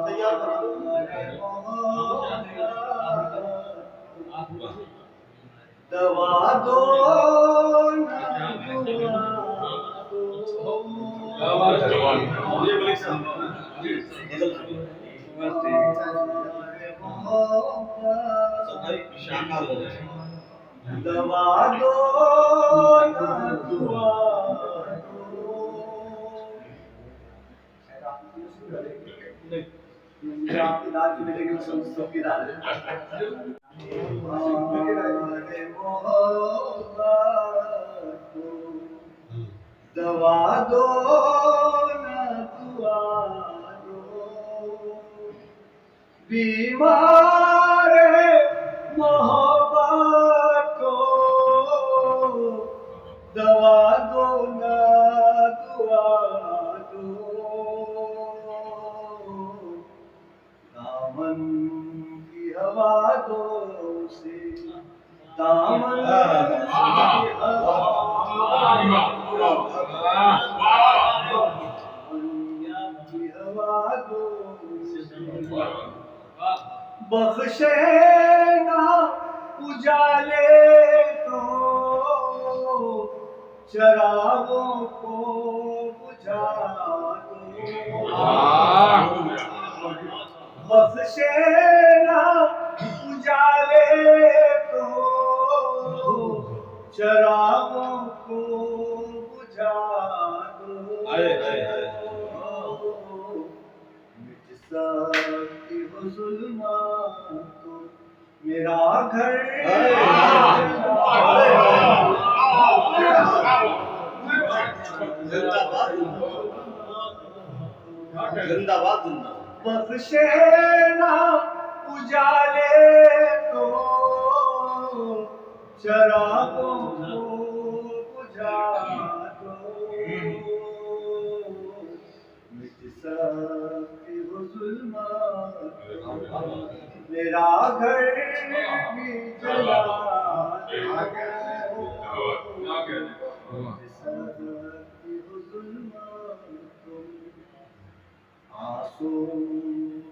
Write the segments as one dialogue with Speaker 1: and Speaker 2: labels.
Speaker 1: तैयार करा दो। दवा दो ना दुआ दो। ये बोले सब दवा दो ना दुआ दो। आपकी दाल की मिलेगी सबकी दाल दवा दो ना दुआ दो। बीमार मोहब्बत को दवा दो ना दुआ दो। दामन की हवा दो से दामन की हवा दो बख्शे ना उजाले तो चरागों को बुझा दो। बख्शे ना उजाले तो चरागों को बुझा दो। मिट सकती हो जुल्मात मेरा घर जिंदाबाद बख्शे ना उजाले तो चरागों को बुझा दो। मिट सकती हो जुल्मात मेरा घर भी जला दो। मिट सकती हो जुल्मात आंसू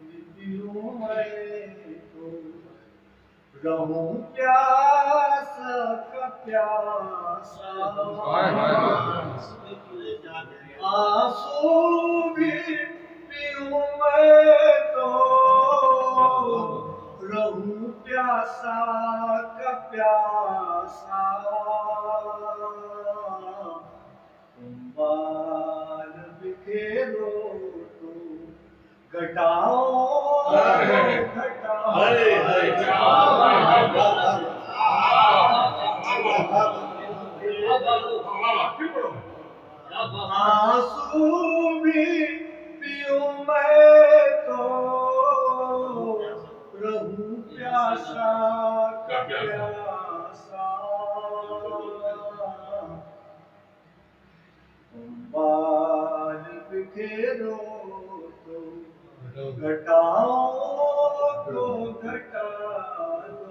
Speaker 1: भी पीऊं मैं तो रहूं प्यासा का प्यासा। आंसू भी पीऊं मैं तो रहूं प्यासा का प्यासा। तुम बाल बिखेरो तो घटाओ घटाओ। आंसू भी पीऊं मैं तो रहूं प्यासा का प्यासा। तुम बाल बिखेरो तो घटाओ तो घटा दो।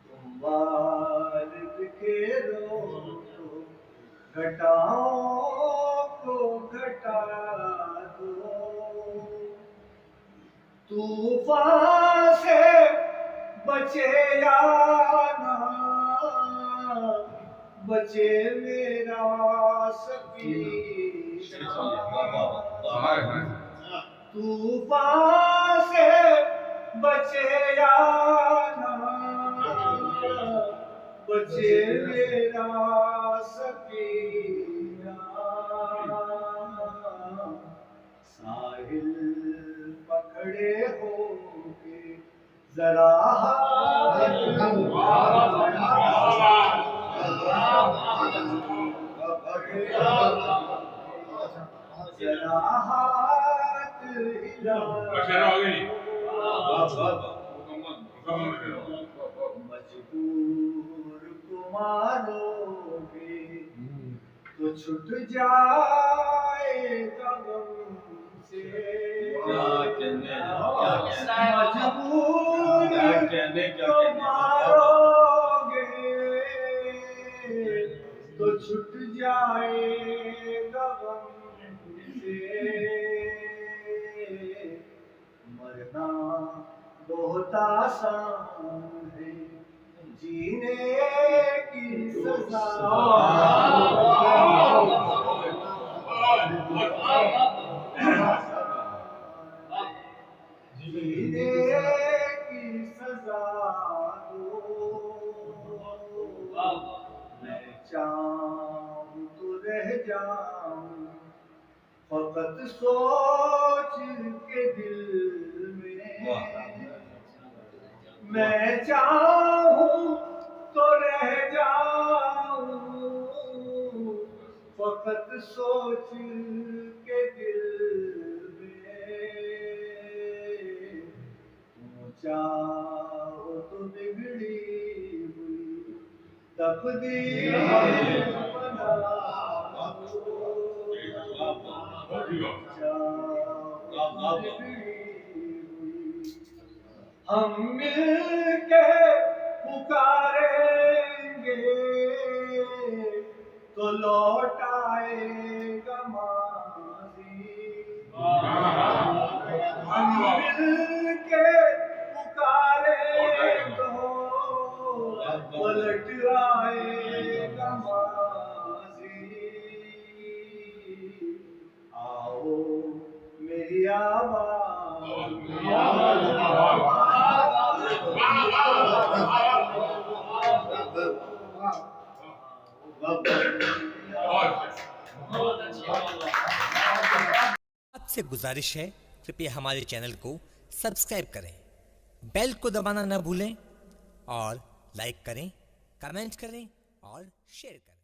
Speaker 1: तुम बाल बिखेरो तो घटाओ को घटा दो। तूफान से बचे या ना बचे मेरा सफीना। तूफान से बचे या ना बचे मेरा सफीना। साहिल पकड़े होगे जरा जरा हाथ हिला मजबूर को मारोगे तो छूट जाएगा गम से। मजबूर तो मारोगे तो छूट जाएगा गम से। मरना बहुत आसान है, जीने की सजा जीने की सजा दो। मैं चाहूं तो रह जाऊं फकत सोच के दिल में। मैं चाहूं तो रह जाऊं फकत सोच के दिल में। तुम चाहो तो बिगड़ी हुई तकदीर बना दो। हम मिलके पुकारेंगे तो लौट आएगा माज़ी। हम मिलके पुकारेंगे तो पलट आएगा माज़ी। आओ मेरी आवाज़
Speaker 2: आपसे गुजारिश है, कृपया हमारे चैनल को सब्सक्राइब करें, बेल को दबाना न भूलें और लाइक करें, कमेंट करें और शेयर करें।